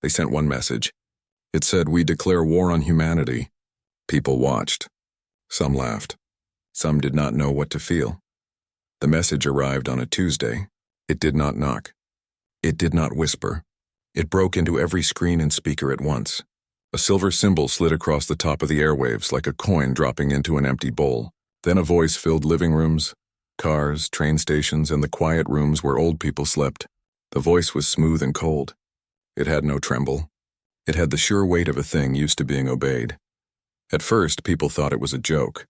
They sent one message. It said, "We declare war on humanity." People watched. Some laughed. Some did not know what to feel. The message arrived on a Tuesday. It did not knock. It did not whisper. It broke into every screen and speaker at once. A silver symbol slid across the top of the airwaves like a coin dropping into an empty bowl. Then a voice filled living rooms, cars, train stations, and the quiet rooms where old people slept. The voice was smooth and cold. It had no tremble. It had the sure weight of a thing used to being obeyed. At first, people thought it was a joke.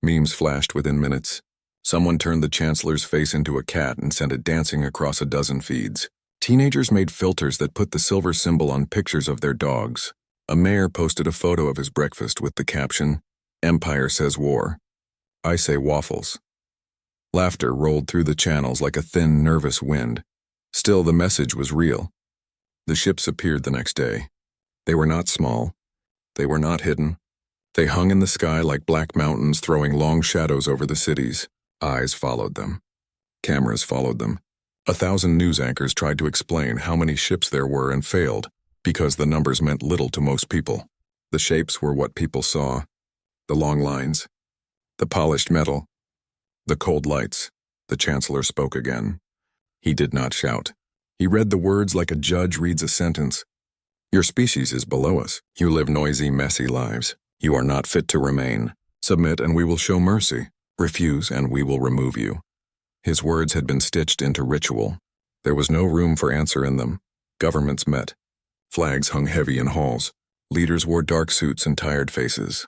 Memes flashed within minutes. Someone turned the Chancellor's face into a cat and sent it dancing across a dozen feeds. Teenagers made filters that put the silver symbol on pictures of their dogs. A mayor posted a photo of his breakfast with the caption, "Empire says war. I say waffles." Laughter rolled through the channels like a thin, nervous wind. Still, the message was real. The ships appeared the next day. They were not small. They were not hidden. They hung in the sky like black mountains, throwing long shadows over the cities. Eyes followed them. Cameras followed them. 1,000 news anchors tried to explain how many ships there were and failed, because the numbers meant little to most people. The shapes were what people saw. The long lines. The polished metal. The cold lights. The Chancellor spoke again. He did not shout. He read the words like a judge reads a sentence. "Your species is below us. You live noisy, messy lives. You are not fit to remain. Submit and we will show mercy. Refuse and we will remove you." His words had been stitched into ritual. There was no room for answer in them. Governments met. Flags hung heavy in halls. Leaders wore dark suits and tired faces.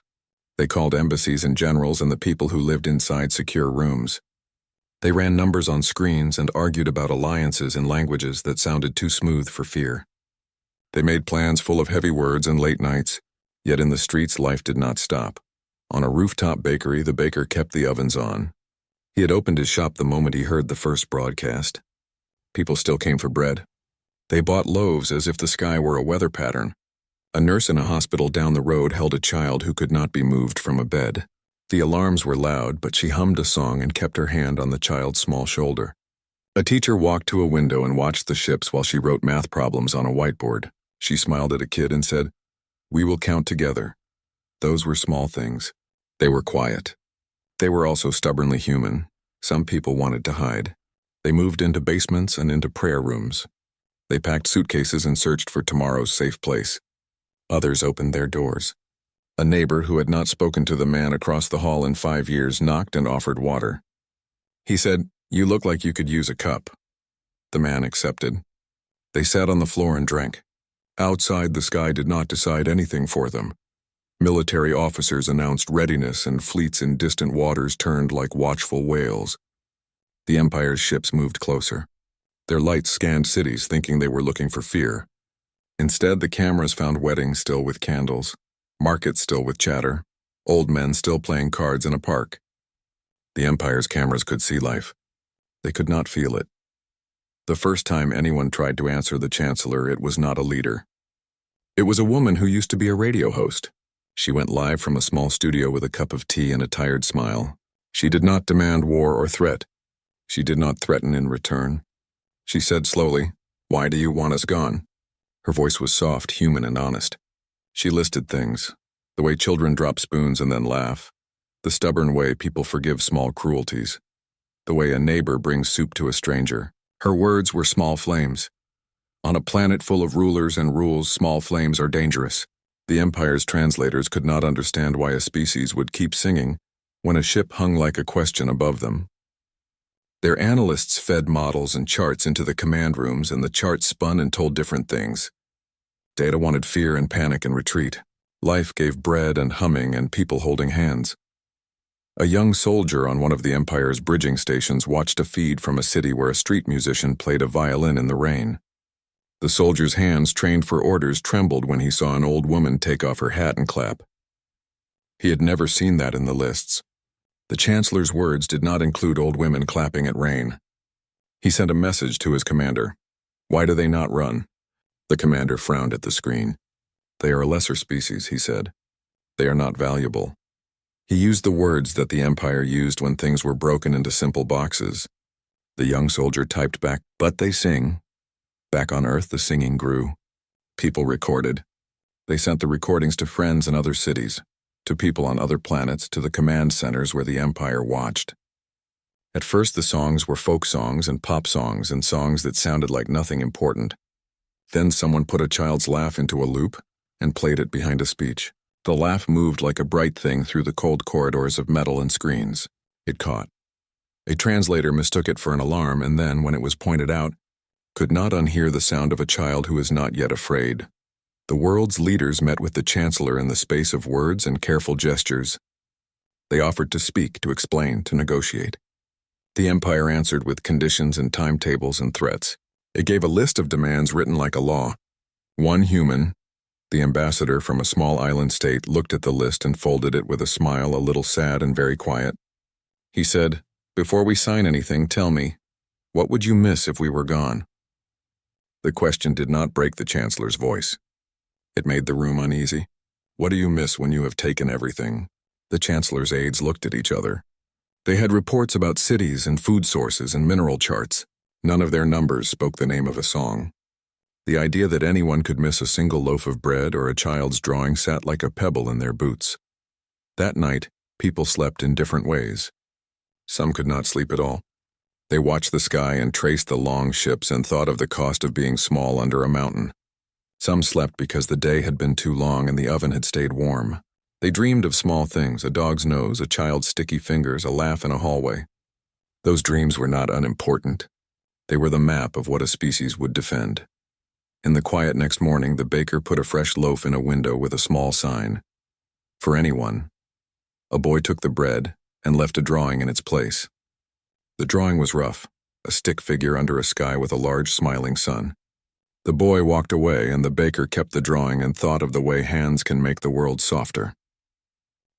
They called embassies and generals and the people who lived inside secure rooms. They ran numbers on screens and argued about alliances in languages that sounded too smooth for fear. They made plans full of heavy words and late nights, yet in the streets life did not stop. On a rooftop bakery, the baker kept the ovens on. He had opened his shop the moment he heard the first broadcast. People still came for bread. They bought loaves as if the sky were a weather pattern. A nurse in a hospital down the road held a child who could not be moved from a bed. The alarms were loud, but she hummed a song and kept her hand on the child's small shoulder. A teacher walked to a window and watched the ships while she wrote math problems on a whiteboard. She smiled at a kid and said, "We will count together." Those were small things. They were quiet. They were also stubbornly human. Some people wanted to hide. They moved into basements and into prayer rooms. They packed suitcases and searched for tomorrow's safe place. Others opened their doors. A neighbor who had not spoken to the man across the hall in 5 years knocked and offered water. He said, "You look like you could use a cup." The man accepted. They sat on the floor and drank. Outside, the sky did not decide anything for them. Military officers announced readiness and fleets in distant waters turned like watchful whales. The Empire's ships moved closer. Their lights scanned cities thinking they were looking for fear. Instead, the cameras found weddings still with candles, markets still with chatter, old men still playing cards in a park. The Empire's cameras could see life. They could not feel it. The first time anyone tried to answer the Chancellor, it was not a leader. It was a woman who used to be a radio host. She went live from a small studio with a cup of tea and a tired smile. She did not demand war or threat. She did not threaten in return. She said slowly, "Why do you want us gone?" Her voice was soft, human, and honest. She listed things. The way children drop spoons and then laugh. The stubborn way people forgive small cruelties. The way a neighbor brings soup to a stranger. Her words were small flames. On a planet full of rulers and rules, small flames are dangerous. The Empire's translators could not understand why a species would keep singing when a ship hung like a question above them. Their analysts fed models and charts into the command rooms, and the charts spun and told different things. Data wanted fear and panic and retreat. Life gave bread and humming and people holding hands. A young soldier on one of the Empire's bridging stations watched a feed from a city where a street musician played a violin in the rain. The soldier's hands, trained for orders, trembled when he saw an old woman take off her hat and clap. He had never seen that in the lists. The Chancellor's words did not include old women clapping at rain. He sent a message to his commander. "Why do they not run?" The commander frowned at the screen. "They are a lesser species," he said. "They are not valuable." He used the words that the Empire used when things were broken into simple boxes. The young soldier typed back, "But they sing." Back on Earth, the singing grew. People recorded. They sent the recordings to friends in other cities, to people on other planets, to the command centers where the Empire watched. At first the songs were folk songs and pop songs and songs that sounded like nothing important. Then someone put a child's laugh into a loop and played it behind a speech. The laugh moved like a bright thing through the cold corridors of metal and screens. It caught. A translator mistook it for an alarm and then, when it was pointed out, could not unhear the sound of a child who is not yet afraid. The world's leaders met with the Chancellor in the space of words and careful gestures. They offered to speak, to explain, to negotiate. The Empire answered with conditions and timetables and threats. It gave a list of demands written like a law. One human, the ambassador from a small island state, looked at the list and folded it with a smile, a little sad and very quiet. He said, "Before we sign anything, tell me, what would you miss if we were gone?" The question did not break the Chancellor's voice. It made the room uneasy. What do you miss when you have taken everything? The Chancellor's aides looked at each other. They had reports about cities and food sources and mineral charts. None of their numbers spoke the name of a song. The idea that anyone could miss a single loaf of bread or a child's drawing sat like a pebble in their boots. That night, people slept in different ways. Some could not sleep at all. They watched the sky and traced the long ships and thought of the cost of being small under a mountain. Some slept because the day had been too long and the oven had stayed warm. They dreamed of small things, a dog's nose, a child's sticky fingers, a laugh in a hallway. Those dreams were not unimportant. They were the map of what a species would defend. In the quiet next morning, the baker put a fresh loaf in a window with a small sign. For anyone. A boy took the bread and left a drawing in its place. The drawing was rough, a stick figure under a sky with a large smiling sun. The boy walked away and the baker kept the drawing and thought of the way hands can make the world softer.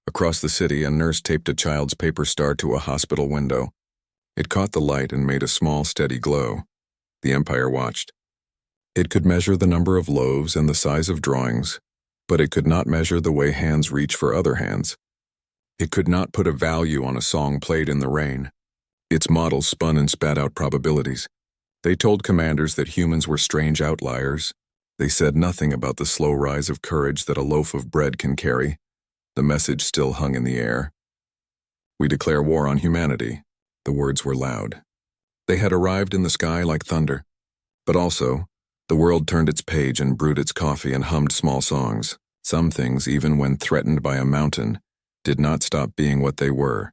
Across the city, a nurse taped a child's paper star to a hospital window. It caught the light and made a small, steady glow. The Empire watched. It could measure the number of loaves and the size of drawings, but it could not measure the way hands reach for other hands. It could not put a value on a song played in the rain. Its models spun and spat out probabilities. They told commanders that humans were strange outliers. They said nothing about the slow rise of courage that a loaf of bread can carry. The message still hung in the air. "We declare war on humanity." The words were loud. They had arrived in the sky like thunder. But also, the world turned its page and brewed its coffee and hummed small songs. Some things, even when threatened by a mountain, did not stop being what they were.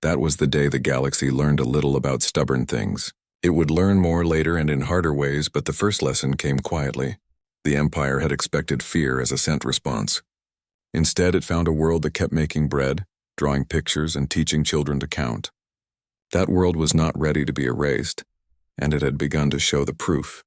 That was the day the galaxy learned a little about stubborn things. It would learn more later and in harder ways, but the first lesson came quietly. The Empire had expected fear as a scent response. Instead, it found a world that kept making bread, drawing pictures, and teaching children to count. That world was not ready to be erased, and it had begun to show the proof.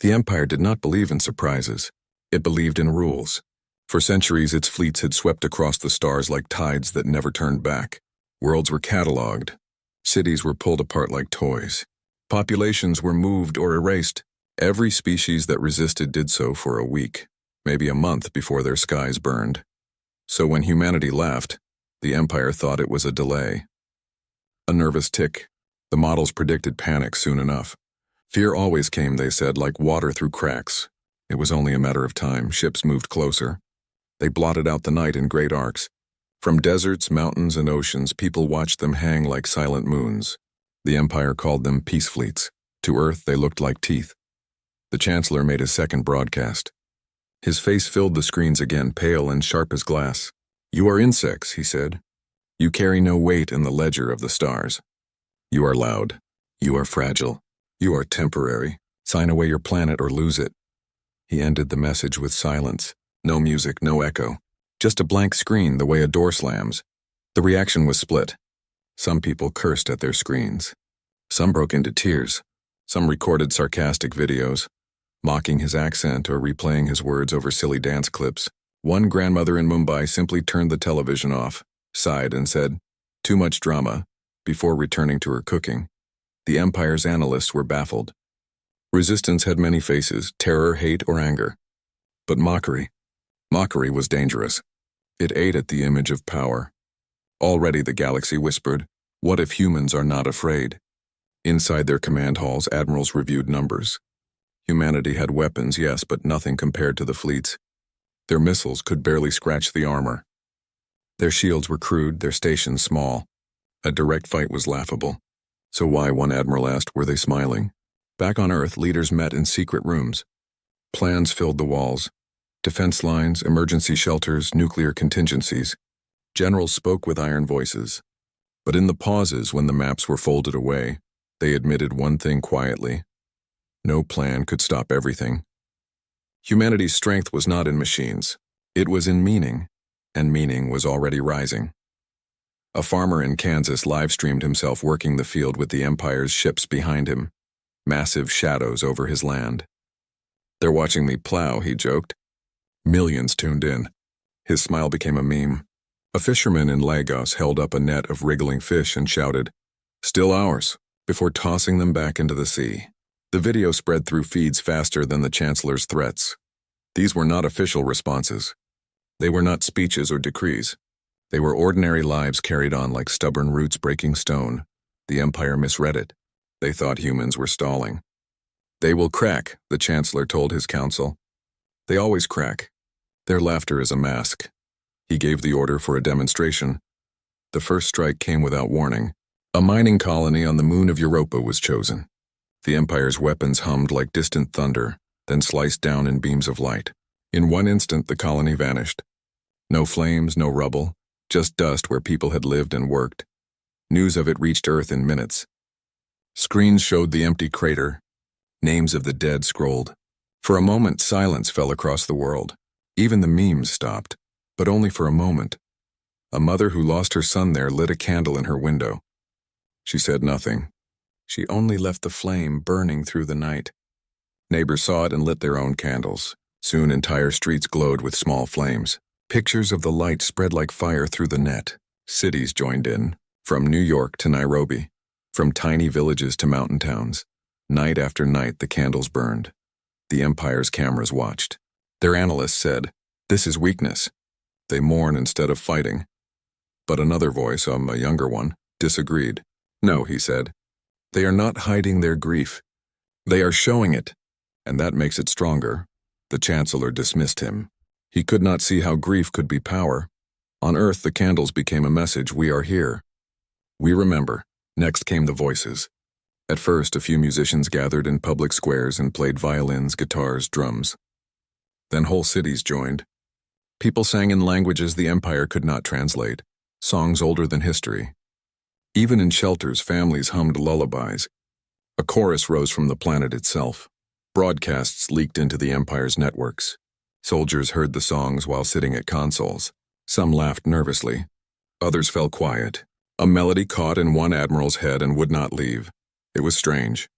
The Empire did not believe in surprises. It believed in rules. For centuries, its fleets had swept across the stars like tides that never turned back. Worlds were catalogued. Cities were pulled apart like toys. Populations were moved or erased. Every species that resisted did so for a week, maybe a month before their skies burned. So when humanity left, the Empire thought it was a delay. A nervous tick. The models predicted panic soon enough. Fear always came, they said, like water through cracks. It was only a matter of time. Ships moved closer. They blotted out the night in great arcs. From deserts, mountains, and oceans, people watched them hang like silent moons. The Empire called them peace fleets. To Earth, they looked like teeth. The Chancellor made his second broadcast. His face filled the screens again, pale and sharp as glass. "You are insects," he said. "You carry no weight in the ledger of the stars. You are loud. You are fragile. You are temporary. Sign away your planet or lose it." He ended the message with silence. No music, no echo. Just a blank screen, the way a door slams. The reaction was split. Some people cursed at their screens. Some broke into tears. Some recorded sarcastic videos, mocking his accent or replaying his words over silly dance clips. One grandmother in Mumbai simply turned the television off, sighed and said, "Too much drama," before returning to her cooking. The Empire's analysts were baffled. Resistance had many faces, terror, hate, or anger. But mockery was dangerous. It ate at the image of power. Already the galaxy whispered, "What if humans are not afraid?" Inside their command halls, admirals reviewed numbers. Humanity had weapons, yes, but nothing compared to the fleets. Their missiles could barely scratch the armor. Their shields were crude, their stations small. A direct fight was laughable. So why, one admiral asked, were they smiling? Back on Earth, leaders met in secret rooms. Plans filled the walls. Defense lines, emergency shelters, nuclear contingencies. Generals spoke with iron voices. But in the pauses, when the maps were folded away, they admitted one thing quietly. No plan could stop everything. Humanity's strength was not in machines. It was in meaning, and meaning was already rising. A farmer in Kansas live-streamed himself working the field with the Empire's ships behind him, massive shadows over his land. "They're watching me plow," he joked. Millions tuned in. His smile became a meme. A fisherman in Lagos held up a net of wriggling fish and shouted, "Still ours," before tossing them back into the sea. The video spread through feeds faster than the Chancellor's threats. These were not official responses. They were not speeches or decrees. They were ordinary lives carried on like stubborn roots breaking stone. The Empire misread it. They thought humans were stalling. "They will crack," the Chancellor told his council. "They always crack. Their laughter is a mask." He gave the order for a demonstration. The first strike came without warning. A mining colony on the moon of Europa was chosen. The Empire's weapons hummed like distant thunder, then sliced down in beams of light. In one instant, the colony vanished. No flames, no rubble, just dust where people had lived and worked. News of it reached Earth in minutes. Screens showed the empty crater. Names of the dead scrolled. For a moment, silence fell across the world. Even the memes stopped, but only for a moment. A mother who lost her son there lit a candle in her window. She said nothing. She only left the flame burning through the night. Neighbors saw it and lit their own candles. Soon entire streets glowed with small flames. Pictures of the light spread like fire through the net. Cities joined in, from New York to Nairobi, from tiny villages to mountain towns. Night after night, the candles burned. The Empire's cameras watched. Their analysts said, "This is weakness." They mourn instead of fighting. But another voice, a younger one, disagreed. "No," he said. "They are not hiding their grief. They are showing it, and that makes it stronger." The Chancellor dismissed him. He could not see how grief could be power. On Earth, the candles became a message: we are here. We remember. Next came the voices. At first, a few musicians gathered in public squares and played violins, guitars, drums. Then whole cities joined. People sang in languages the Empire could not translate, songs older than history. Even in shelters, families hummed lullabies. A chorus rose from the planet itself. Broadcasts leaked into the Empire's networks. Soldiers heard the songs while sitting at consoles. Some laughed nervously. Others fell quiet. A melody caught in one admiral's head and would not leave. It was strange.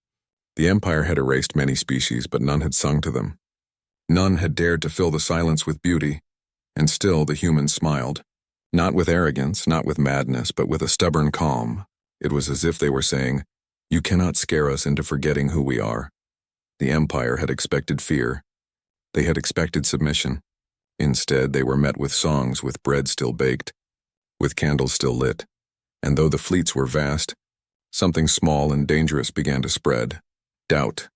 The Empire had erased many species, but none had sung to them. None had dared to fill the silence with beauty, and still the humans smiled. Not with arrogance, not with madness, but with a stubborn calm. It was as if they were saying, "You cannot scare us into forgetting who we are." The Empire had expected fear. They had expected submission. Instead, they were met with songs, with bread still baked, with candles still lit. And though the fleets were vast, something small and dangerous began to spread: doubt.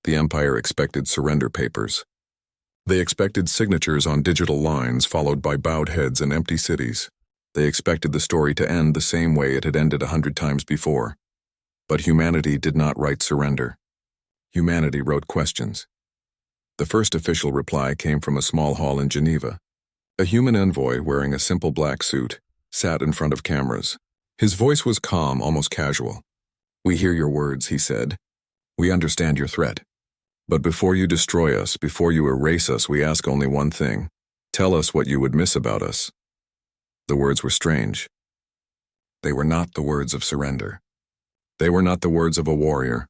The Empire expected surrender papers. They expected signatures on digital lines followed by bowed heads and empty cities. They expected the story to end the same way it had ended 100 times before. But humanity did not write surrender. Humanity wrote questions. The first official reply came from a small hall in Geneva. A human envoy wearing a simple black suit sat in front of cameras. His voice was calm, almost casual. "We hear your words," he said. "We understand your threat. But before you destroy us, before you erase us, we ask only one thing. Tell us what you would miss about us." The words were strange. They were not the words of surrender. They were not the words of a warrior.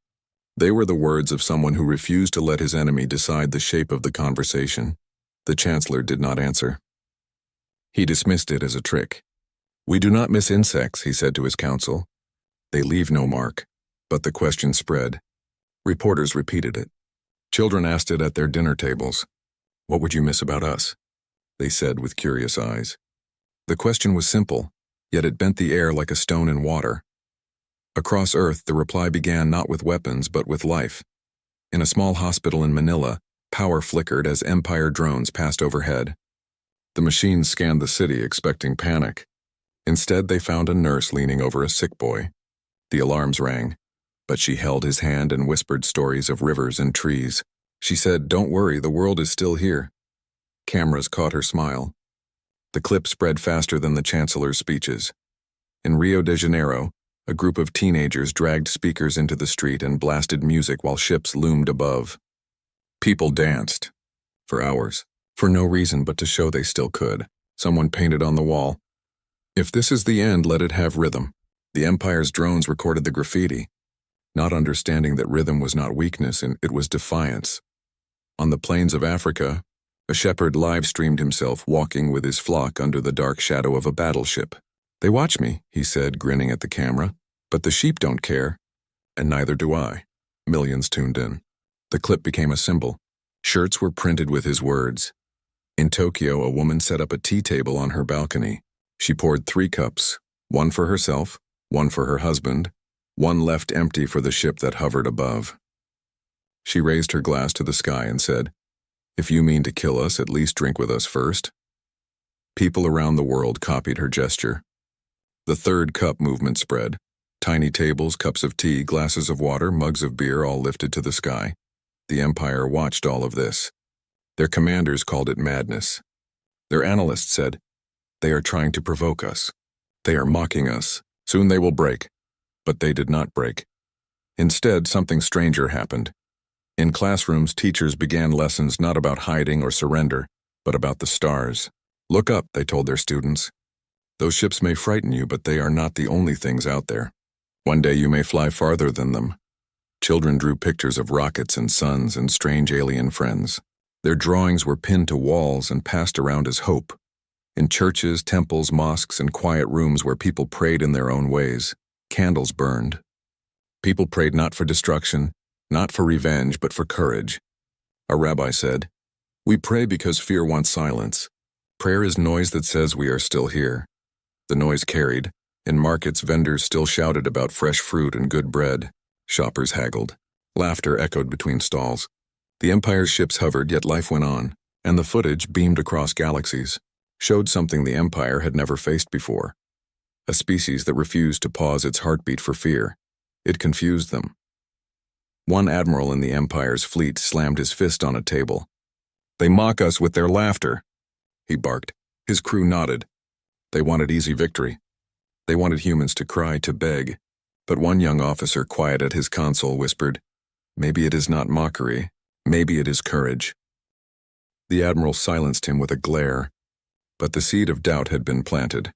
They were the words of someone who refused to let his enemy decide the shape of the conversation. The Chancellor did not answer. He dismissed it as a trick. "We do not miss insects," he said to his council. "They leave no mark." But the question spread. Reporters repeated it. Children asked it at their dinner tables. "What would you miss about us?" they said with curious eyes. The question was simple, yet it bent the air like a stone in water. Across Earth, the reply began not with weapons but with life. In a small hospital in Manila, power flickered as Empire drones passed overhead. The machines scanned the city, expecting panic. Instead, they found a nurse leaning over a sick boy. The alarms rang, but she held his hand and whispered stories of rivers and trees. She said, "Don't worry, the world is still here." Cameras caught her smile. The clip spread faster than the Chancellor's speeches. In Rio de Janeiro, a group of teenagers dragged speakers into the street and blasted music while ships loomed above. People danced. For hours. For no reason but to show they still could. Someone painted on the wall, "If this is the end, let it have rhythm." The Empire's drones recorded the graffiti, not understanding that rhythm was not weakness and it was defiance. On the plains of Africa, a shepherd live-streamed himself walking with his flock under the dark shadow of a battleship. "They watch me," he said, grinning at the camera, "but the sheep don't care, and neither do I." Millions tuned in. The clip became a symbol. Shirts were printed with his words. In Tokyo, a woman set up a tea table on her balcony. She poured 3 cups, one for herself, one for her husband, one left empty for the ship that hovered above. She raised her glass to the sky and said, "If you mean to kill us, at least drink with us first." People around the world copied her gesture. The 3rd cup movement spread. Tiny tables, cups of tea, glasses of water, mugs of beer, all lifted to the sky. The Empire watched all of this. Their commanders called it madness. Their analysts said, "They are trying to provoke us. They are mocking us. Soon they will break." But they did not break. Instead, something stranger happened. In classrooms, teachers began lessons not about hiding or surrender, but about the stars. "Look up," they told their students. "Those ships may frighten you, but they are not the only things out there. One day you may fly farther than them." Children drew pictures of rockets and suns and strange alien friends. Their drawings were pinned to walls and passed around as hope. In churches, temples, mosques, and quiet rooms where people prayed in their own ways, candles burned. People prayed not for destruction, not for revenge, but for courage. A rabbi said, "We pray because fear wants silence. Prayer is noise that says we are still here." The noise carried. In markets, vendors still shouted about fresh fruit and good bread. Shoppers haggled. Laughter echoed between stalls. The Empire's ships hovered, yet life went on, and the footage, beamed across galaxies, showed something the Empire had never faced before. A species that refused to pause its heartbeat for fear. It confused them. One admiral in the Empire's fleet slammed his fist on a table. "They mock us with their laughter," he barked. His crew nodded. They wanted easy victory. They wanted humans to cry, to beg. But one young officer, quiet at his console, whispered, "Maybe it is not mockery. Maybe it is courage." The admiral silenced him with a glare, but the seed of doubt had been planted.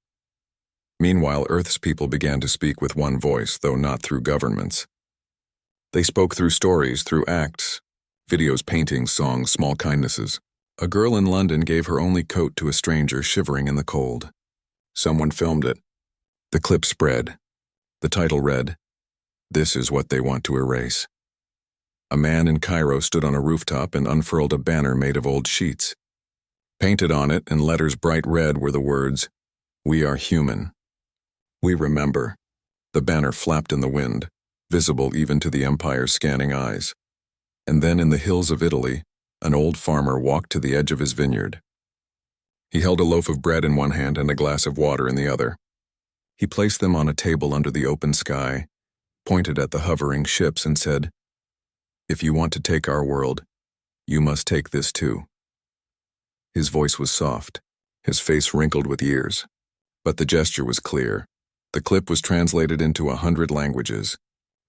Meanwhile, Earth's people began to speak with one voice, though not through governments. They spoke through stories, through acts, videos, paintings, songs, small kindnesses. A girl in London gave her only coat to a stranger shivering in the cold. Someone filmed it. The clip spread. The title read, "This is what they want to erase." A man in Cairo stood on a rooftop and unfurled a banner made of old sheets. Painted on it, in letters bright red, were the words, "We are human. We remember." The banner flapped in the wind, visible even to the Empire's scanning eyes. And then in the hills of Italy, an old farmer walked to the edge of his vineyard. He held a loaf of bread in one hand and a glass of water in the other. He placed them on a table under the open sky, pointed at the hovering ships and said, "If you want to take our world, you must take this too." His voice was soft, his face wrinkled with years, but the gesture was clear. The clip was translated into 100 languages.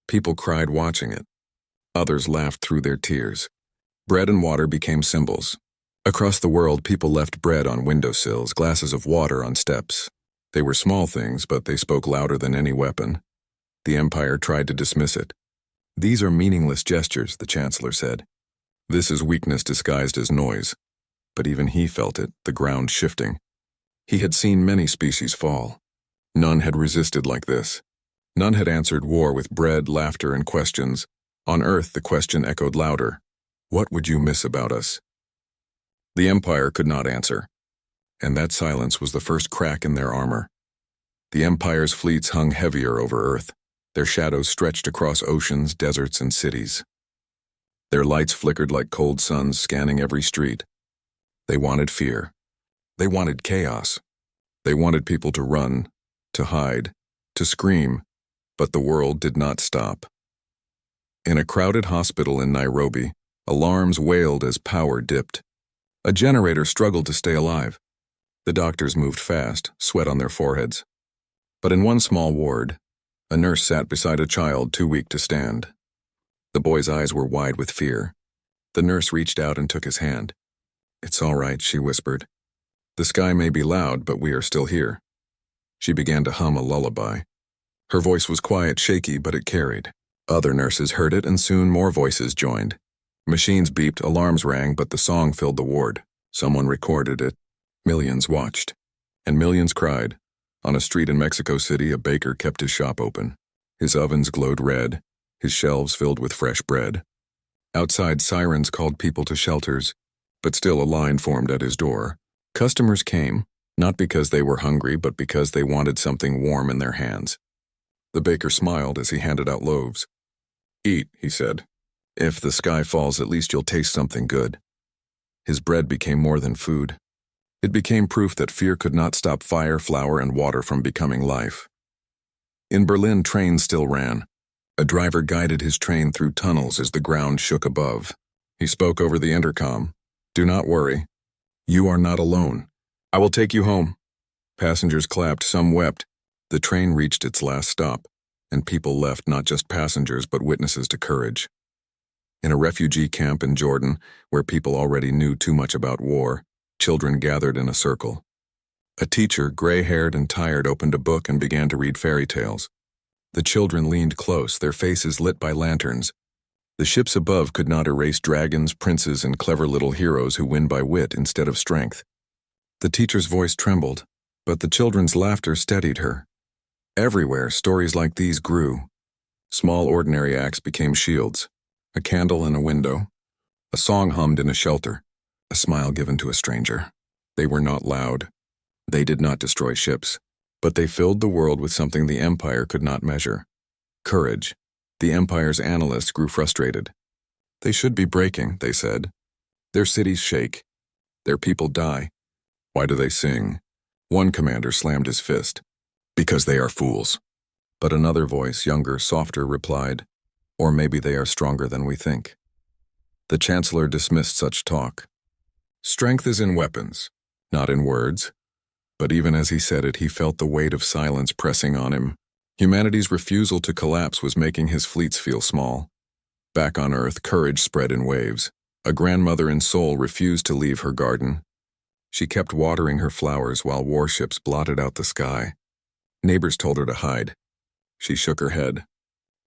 People cried watching it. Others laughed through their tears. Bread and water became symbols. Across the world, people left bread on windowsills, glasses of water on steps. They were small things, but they spoke louder than any weapon. The Empire tried to dismiss it. "These are meaningless gestures," the Chancellor said. "This is weakness disguised as noise." But even he felt it, the ground shifting. He had seen many species fall. None had resisted like this. None had answered war with bread, laughter, and questions. On Earth, the question echoed louder. "What would you miss about us?" The Empire could not answer, and that silence was the first crack in their armor. The Empire's fleets hung heavier over Earth. Their shadows stretched across oceans, deserts, and cities. Their lights flickered like cold suns scanning every street. They wanted fear. They wanted chaos. They wanted people to run, to hide, to scream, but the world did not stop. In a crowded hospital in Nairobi, alarms wailed as power dipped. A generator struggled to stay alive. The doctors moved fast, sweat on their foreheads. But in one small ward, a nurse sat beside a child too weak to stand. The boy's eyes were wide with fear. The nurse reached out and took his hand. "It's all right," she whispered. "The sky may be loud, but we are still here." She began to hum a lullaby. Her voice was quiet, shaky, but it carried. Other nurses heard it, and soon more voices joined. Machines beeped, alarms rang, but the song filled the ward. Someone recorded it. Millions watched. And millions cried. On a street in Mexico City, a baker kept his shop open. His ovens glowed red, his shelves filled with fresh bread. Outside, sirens called people to shelters, but still a line formed at his door. Customers came, not because they were hungry, but because they wanted something warm in their hands. The baker smiled as he handed out loaves. "Eat," he said. "If the sky falls, at least you'll taste something good." His bread became more than food. It became proof that fear could not stop fire, flour, and water from becoming life. In Berlin, trains still ran. A driver guided his train through tunnels as the ground shook above. He spoke over the intercom. "Do not worry. You are not alone. I will take you home." Passengers clapped, some wept. The train reached its last stop, and people left, not just passengers, but witnesses to courage. In a refugee camp in Jordan, where people already knew too much about war, children gathered in a circle. A teacher, gray-haired and tired, opened a book and began to read fairy tales. The children leaned close, their faces lit by lanterns. The ships above could not erase dragons, princes, and clever little heroes who win by wit instead of strength. The teacher's voice trembled, but the children's laughter steadied her. Everywhere, stories like these grew. Small, ordinary acts became shields. A candle in a window. A song hummed in a shelter. A smile given to a stranger. They were not loud. They did not destroy ships. But they filled the world with something the Empire could not measure. Courage. The Empire's analysts grew frustrated. "They should be breaking," they said. "Their cities shake. Their people die. Why do they sing?" One commander slammed his fist. "Because they are fools." But another voice, younger, softer, replied, "Or maybe they are stronger than we think." The Chancellor dismissed such talk. Strength is in weapons, not in words. But even as he said it, he felt the weight of silence pressing on him. Humanity's refusal to collapse was making his fleets feel small. Back on Earth, courage spread in waves. A grandmother in Seoul refused to leave her garden. She kept watering her flowers while warships blotted out the sky. Neighbors told her to hide. She shook her head.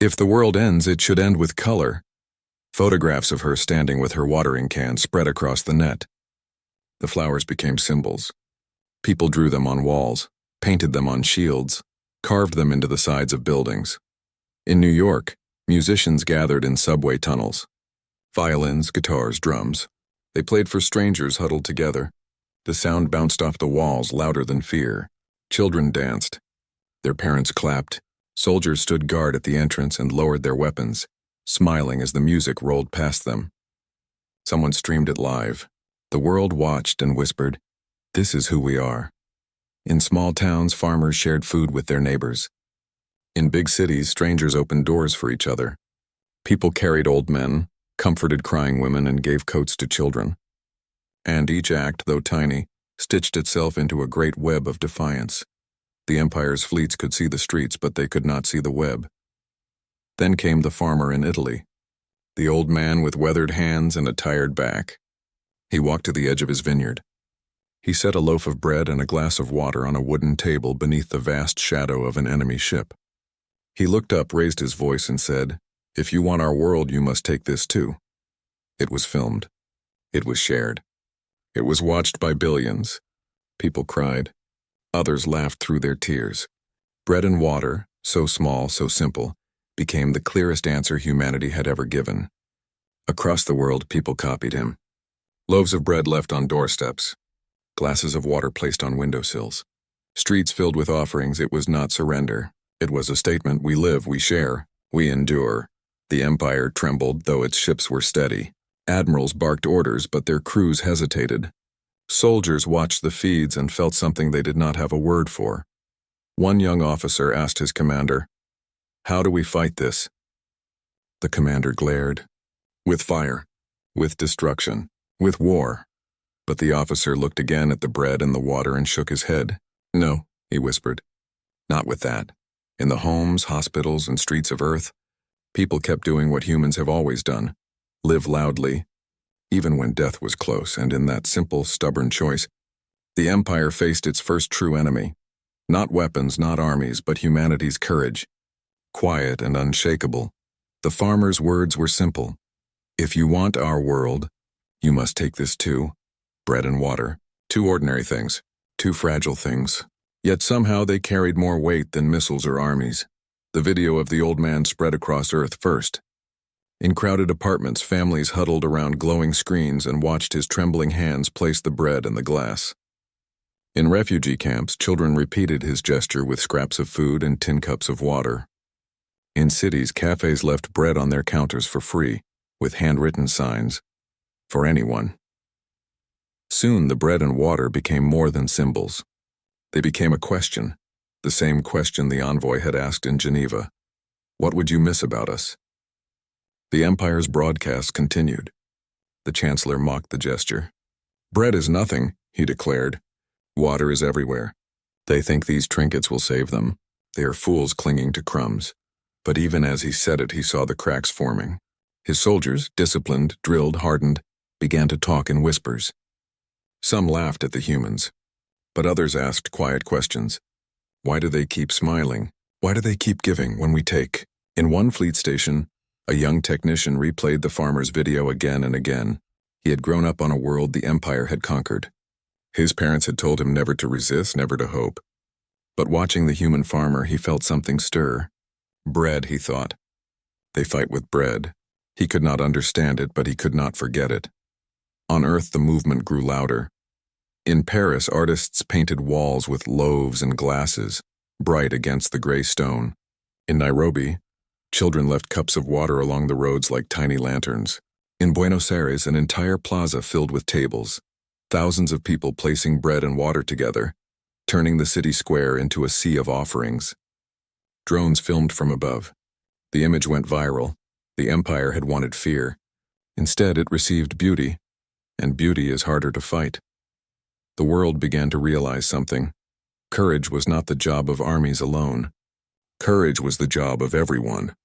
If the world ends, it should end with color. Photographs of her standing with her watering can spread across the net. The flowers became symbols. People drew them on walls, painted them on shields, carved them into the sides of buildings. In New York, musicians gathered in subway tunnels. Violins, guitars, drums. They played for strangers huddled together. The sound bounced off the walls louder than fear. Children danced. Their parents clapped. Soldiers stood guard at the entrance and lowered their weapons, smiling as the music rolled past them. Someone streamed it live. The world watched and whispered, "This is who we are." In small towns, farmers shared food with their neighbors. In big cities, strangers opened doors for each other. People carried old men, comforted crying women, and gave coats to children. And each act, though tiny, stitched itself into a great web of defiance. The Empire's fleets could see the streets, but they could not see the web. Then came the farmer in Italy, the old man with weathered hands and a tired back. He walked to the edge of his vineyard. He set a loaf of bread and a glass of water on a wooden table beneath the vast shadow of an enemy ship. He looked up, raised his voice, and said, "If you want our world, you must take this too." It was filmed. It was shared. It was watched by billions. People cried. Others laughed through their tears. Bread and water, so small, so simple, became the clearest answer humanity had ever given. Across the world, people copied him. Loaves of bread left on doorsteps. Glasses of water placed on windowsills. Streets filled with offerings. It was not surrender. It was a statement: we live, we share, we endure. The Empire trembled, though its ships were steady. Admirals barked orders, but their crews hesitated. Soldiers watched the feeds and felt something they did not have a word for. One young officer asked his commander, "How do we fight this?" The commander glared. "With fire, with destruction, with war." But the officer looked again at the bread and the water and shook his head. "No," he whispered. "Not with that. In the homes, hospitals, and streets of Earth, people kept doing what humans have always done. Live loudly, even when death was close, and in that simple, stubborn choice, the Empire faced its first true enemy. Not weapons, not armies, but humanity's courage. Quiet and unshakable. The farmer's words were simple. "If you want our world, you must take this too. Bread and water. Two ordinary things. Two fragile things. Yet somehow they carried more weight than missiles or armies." The video of the old man spread across Earth first. In crowded apartments, families huddled around glowing screens and watched his trembling hands place the bread and the glass. In refugee camps, children repeated his gesture with scraps of food and tin cups of water. In cities, cafes left bread on their counters for free, with handwritten signs, "For anyone." Soon the bread and water became more than symbols. They became a question, the same question the envoy had asked in Geneva. "What would you miss about us?" The Empire's broadcast continued. The Chancellor mocked the gesture. "Bread is nothing," he declared. "Water is everywhere. They think these trinkets will save them. They are fools clinging to crumbs." But even as he said it, he saw the cracks forming. His soldiers, disciplined, drilled, hardened, began to talk in whispers. Some laughed at the humans, but others asked quiet questions. Why do they keep smiling? Why do they keep giving when we take? In one fleet station, a young technician replayed the farmer's video again and again. He had grown up on a world the Empire had conquered. His parents had told him never to resist, never to hope. But watching the human farmer, he felt something stir. Bread, he thought. They fight with bread. He could not understand it, but he could not forget it. On Earth, the movement grew louder. In Paris, artists painted walls with loaves and glasses, bright against the gray stone. In Nairobi, children left cups of water along the roads like tiny lanterns. In Buenos Aires, an entire plaza filled with tables, thousands of people placing bread and water together, turning the city square into a sea of offerings. Drones filmed from above. The image went viral. The Empire had wanted fear. Instead, it received beauty, and beauty is harder to fight. The world began to realize something. Courage was not the job of armies alone. Courage was the job of everyone.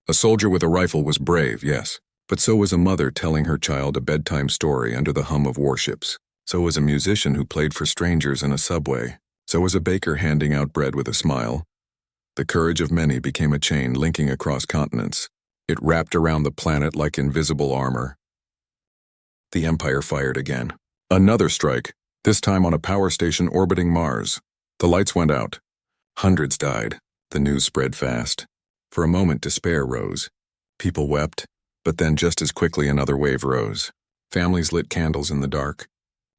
A soldier with a rifle was brave, yes, but so was a mother telling her child a bedtime story under the hum of warships. So was a musician who played for strangers in a subway. So was a baker handing out bread with a smile. The courage of many became a chain linking across continents. It wrapped around the planet like invisible armor. The Empire fired again. Another strike, this time on a power station orbiting Mars. The lights went out. Hundreds died. The news spread fast. For a moment, despair rose. People wept, but then just as quickly another wave rose. Families lit candles in the dark.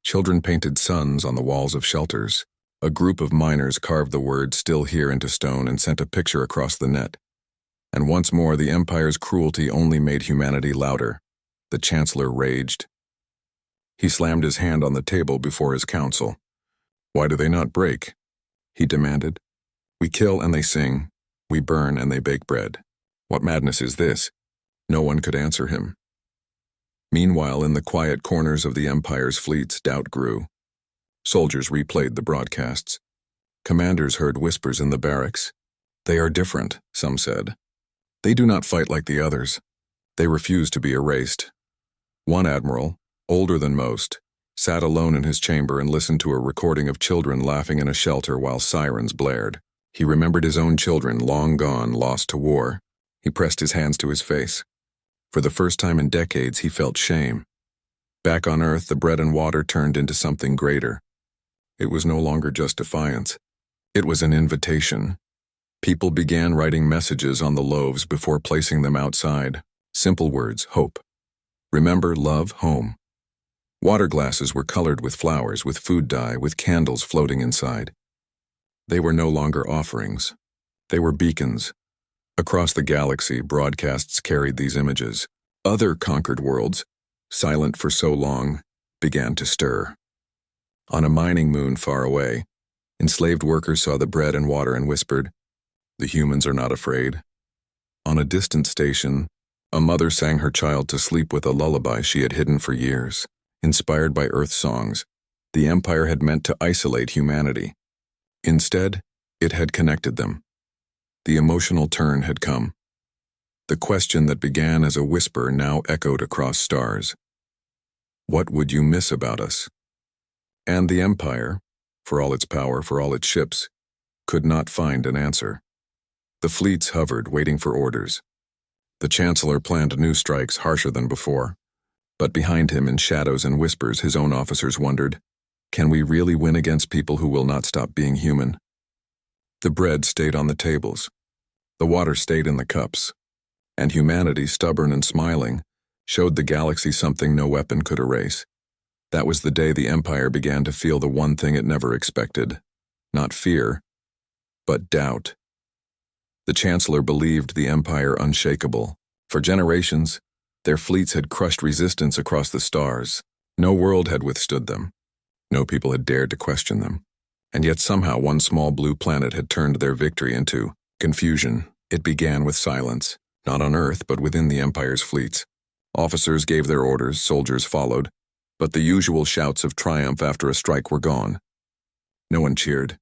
Children painted suns on the walls of shelters. A group of miners carved the word "still here" into stone and sent a picture across the net. And once more, the Empire's cruelty only made humanity louder. The Chancellor raged. He slammed his hand on the table before his council. "Why do they not break?" he demanded. "We kill and they sing. We burn and they bake bread. What madness is this?" No one could answer him. Meanwhile, in the quiet corners of the Empire's fleets, doubt grew. Soldiers replayed the broadcasts. Commanders heard whispers in the barracks. "They are different," some said. "They do not fight like the others. They refuse to be erased." One admiral, older than most, sat alone in his chamber and listened to a recording of children laughing in a shelter while sirens blared. He remembered his own children, long gone, lost to war. He pressed his hands to his face. For the first time in decades, he felt shame. Back on Earth, the bread and water turned into something greater. It was no longer just defiance. It was an invitation. People began writing messages on the loaves before placing them outside. Simple words: hope. Remember, love, home. Water glasses were colored with flowers, with food dye, with candles floating inside. They were no longer offerings. They were beacons. Across the galaxy, broadcasts carried these images. Other conquered worlds, silent for so long, began to stir. On a mining moon far away, enslaved workers saw the bread and water and whispered, "The humans are not afraid." On a distant station, a mother sang her child to sleep with a lullaby she had hidden for years. Inspired by Earth songs, the Empire had meant to isolate humanity. Instead, it had connected them. The emotional turn had come. The question that began as a whisper now echoed across stars. What would you miss about us? And the Empire, for all its power, for all its ships, could not find an answer. The fleets hovered, waiting for orders. The Chancellor planned new strikes harsher than before. But behind him, in shadows and whispers, his own officers wondered, can we really win against people who will not stop being human? The bread stayed on the tables. The water stayed in the cups. And humanity, stubborn and smiling, showed the galaxy something no weapon could erase. That was the day the Empire began to feel the one thing it never expected. Not fear, but doubt. The Chancellor believed the Empire unshakable. For generations, their fleets had crushed resistance across the stars. No world had withstood them. No people had dared to question them. And yet somehow one small blue planet had turned their victory into confusion. It began with silence, not on Earth, but within the Empire's fleets. Officers gave their orders, soldiers followed, but the usual shouts of triumph after a strike were gone. No one cheered.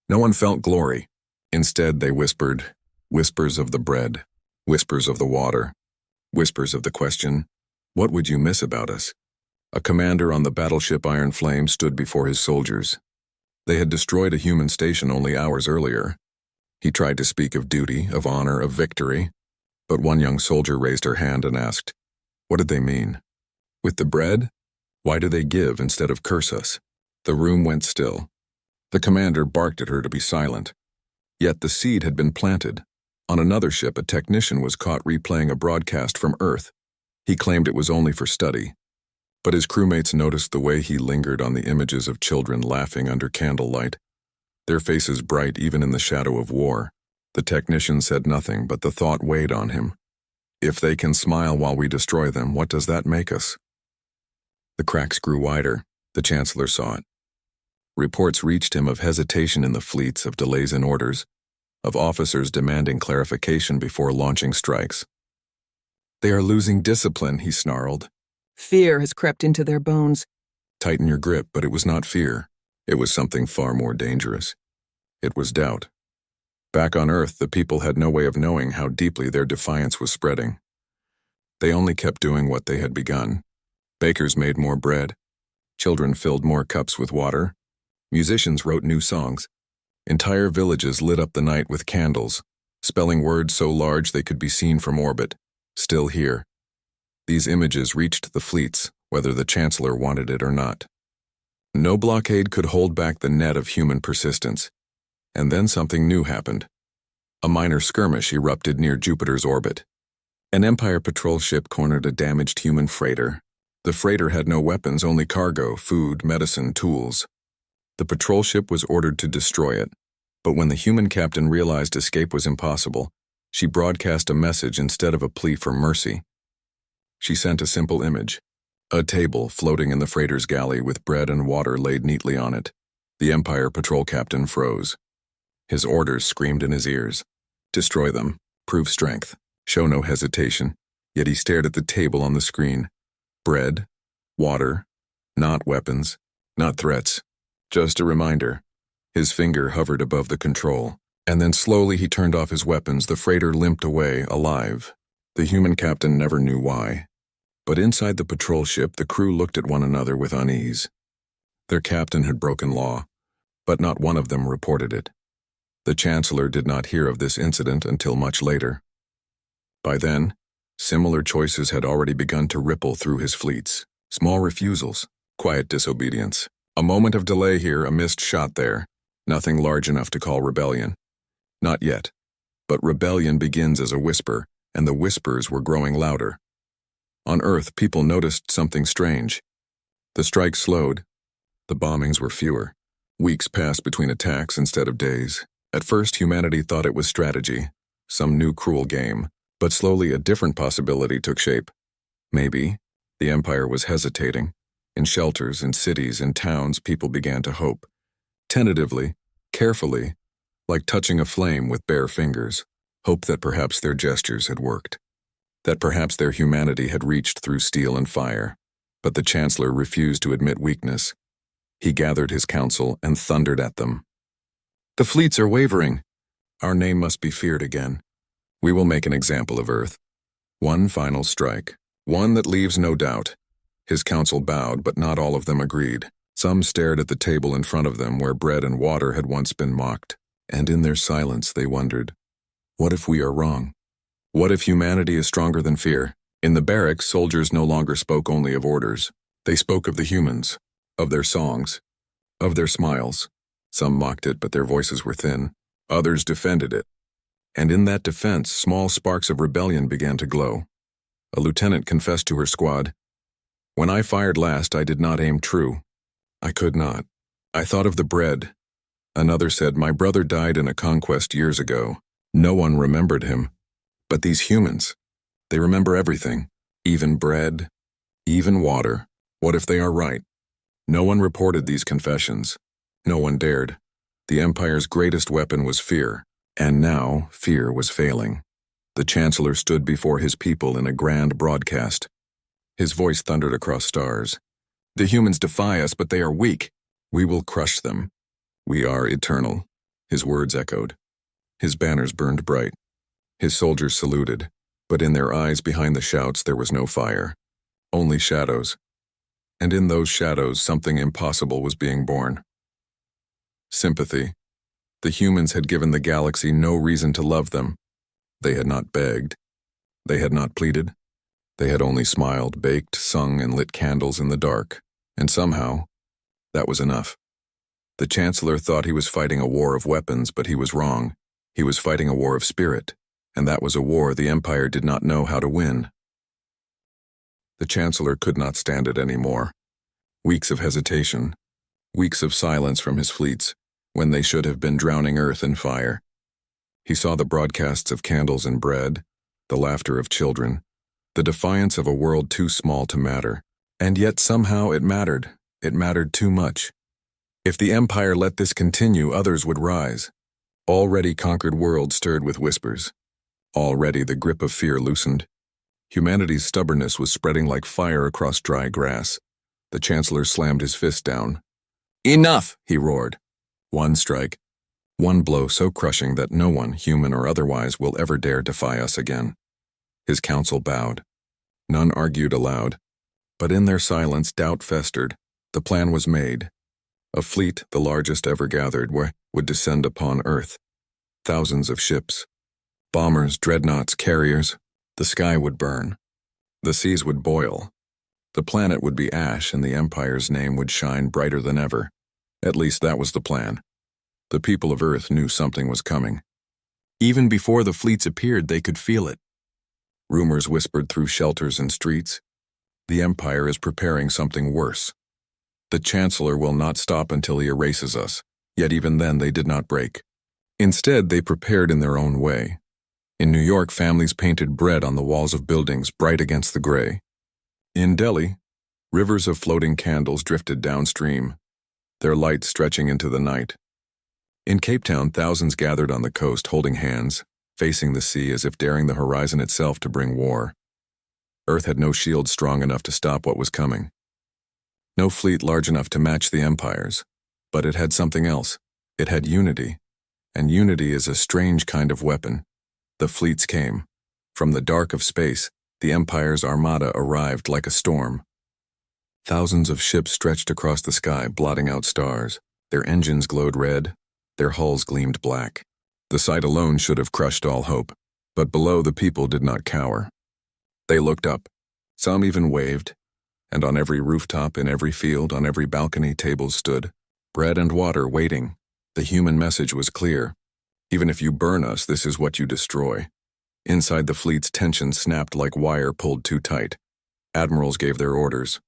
No one felt glory. Instead, they whispered, whispers of the bread, whispers of the water, whispers of the question, what would you miss about us? A commander on the battleship Iron Flame stood before his soldiers. They had destroyed a human station only hours earlier. He tried to speak of duty, of honor, of victory, but one young soldier raised her hand and asked, what did they mean? With the bread? Why do they give instead of curse us? The room went still. The commander barked at her to be silent. Yet the seed had been planted. On another ship, a technician was caught replaying a broadcast from Earth. He claimed it was only for study. But his crewmates noticed the way he lingered on the images of children laughing under candlelight, their faces bright even in the shadow of war. The technician said nothing, but the thought weighed on him. If they can smile while we destroy them, what does that make us? The cracks grew wider. The Chancellor saw it. Reports reached him of hesitation in the fleets, of delays in orders, of officers demanding clarification before launching strikes. They are losing discipline, he snarled. Fear has crept into their bones. Tighten your grip, but it was not fear. It was something far more dangerous. It was doubt. Back on Earth, the people had no way of knowing how deeply their defiance was spreading. They only kept doing what they had begun. Bakers made more bread. Children filled more cups with water. Musicians wrote new songs. Entire villages lit up the night with candles, spelling words so large they could be seen from orbit. Still here. These images reached the fleets, whether the Chancellor wanted it or not. No blockade could hold back the net of human persistence. And then something new happened. A minor skirmish erupted near Jupiter's orbit. An Empire patrol ship cornered a damaged human freighter. The freighter had no weapons, only cargo, food, medicine, tools. The patrol ship was ordered to destroy it, but when the human captain realized escape was impossible, she broadcast a message instead of a plea for mercy. She sent a simple image, a table floating in the freighter's galley with bread and water laid neatly on it. The Empire patrol captain froze. His orders screamed in his ears. Destroy them, prove strength, show no hesitation. Yet he stared at the table on the screen. Bread, water, not weapons, not threats. Just a reminder. His finger hovered above the control, and then slowly he turned off his weapons. The freighter limped away, alive. The human captain never knew why. But inside the patrol ship, the crew looked at one another with unease. Their captain had broken law, but not one of them reported it. The Chancellor did not hear of this incident until much later. By then, similar choices had already begun to ripple through his fleets. Small refusals, quiet disobedience. A moment of delay here, a missed shot there. Nothing large enough to call rebellion. Not yet. But rebellion begins as a whisper, and the whispers were growing louder. On Earth, people noticed something strange. The strikes slowed. The bombings were fewer. Weeks passed between attacks instead of days. At first, humanity thought it was strategy. some new cruel game, but slowly a different possibility took shape. Maybe the Empire was hesitating. In shelters, in cities, in towns, people began to hope. Tentatively, carefully, like touching a flame with bare fingers, hope that perhaps their gestures had worked. That perhaps their humanity had reached through steel and fire. But the Chancellor refused to admit weakness. He gathered his council and thundered at them. "The fleets are wavering. Our name must be feared again. We will make an example of Earth. One final strike, one that leaves no doubt." His council bowed, but not all of them agreed. Some stared at the table in front of them where bread and water had once been mocked, and in their silence they wondered, what if we are wrong? What if humanity is stronger than fear? In the barracks, soldiers no longer spoke only of orders. They spoke of the humans, of their songs, of their smiles. Some mocked it, but their voices were thin. Others defended it. And in that defense, small sparks of rebellion began to glow. A lieutenant confessed to her squad, "When I fired last, I did not aim true. I could not. I thought of the bread." Another said, "My brother died in a conquest years ago. No one remembered him. But these humans, they remember everything, even bread, even water. What if they are right?" No one reported these confessions. No one dared. The Empire's greatest weapon was fear, and now fear was failing. The Chancellor stood before his people in a grand broadcast. His voice thundered across stars. "The humans defy us, but they are weak. We will crush them. We are eternal." His words echoed. His banners burned bright. His soldiers saluted, but in their eyes behind the shouts there was no fire, only shadows. And in those shadows something impossible was being born. Sympathy. The humans had given the galaxy no reason to love them. They had not begged. They had not pleaded. They had only smiled, baked, sung, and lit candles in the dark. And somehow, that was enough. The Chancellor thought he was fighting a war of weapons, but he was wrong. He was fighting a war of spirit, and that was a war the Empire did not know how to win. The Chancellor could not stand it anymore. Weeks of hesitation, weeks of silence from his fleets, when they should have been drowning Earth in fire. He saw the broadcasts of candles and bread, the laughter of children, the defiance of a world too small to matter. And yet somehow it mattered. It mattered too much. If the Empire let this continue, others would rise. Already conquered worlds stirred with whispers. Already the grip of fear loosened. Humanity's stubbornness was spreading like fire across dry grass. The Chancellor slammed his fist down. "Enough!" he roared. One strike, one blow so crushing that no one, human or otherwise, will ever dare defy us again. His council bowed. None argued aloud, but in their silence doubt festered. The plan was made. A fleet, the largest ever gathered, would descend upon Earth. Thousands of ships. Bombers, dreadnoughts, carriers. The sky would burn. The seas would boil. The planet would be ash and the Empire's name would shine brighter than ever. At least that was the plan. The people of Earth knew something was coming. Even before the fleets appeared, they could feel it. Rumors whispered through shelters and streets. The Empire is preparing something worse. The Chancellor will not stop until he erases us, yet even then they did not break. Instead, they prepared in their own way. In New York, families painted bread on the walls of buildings bright against the gray. In Delhi, rivers of floating candles drifted downstream, their light stretching into the night. In Cape Town, thousands gathered on the coast holding hands, facing the sea as if daring the horizon itself to bring war. Earth had no shield strong enough to stop what was coming. No fleet large enough to match the Empire's, but it had something else. It had unity, and unity is a strange kind of weapon. The fleets came. From the dark of space, the Empire's armada arrived like a storm. Thousands of ships stretched across the sky, blotting out stars. Their engines glowed red, their hulls gleamed black. The sight alone should have crushed all hope, but below the people did not cower. They looked up. Some even waved, and on every rooftop, in every field, on every balcony, tables stood. Bread and water waiting. The human message was clear. Even if you burn us, this is what you destroy. Inside the fleet's tension snapped like wire pulled too tight. Admirals gave their orders.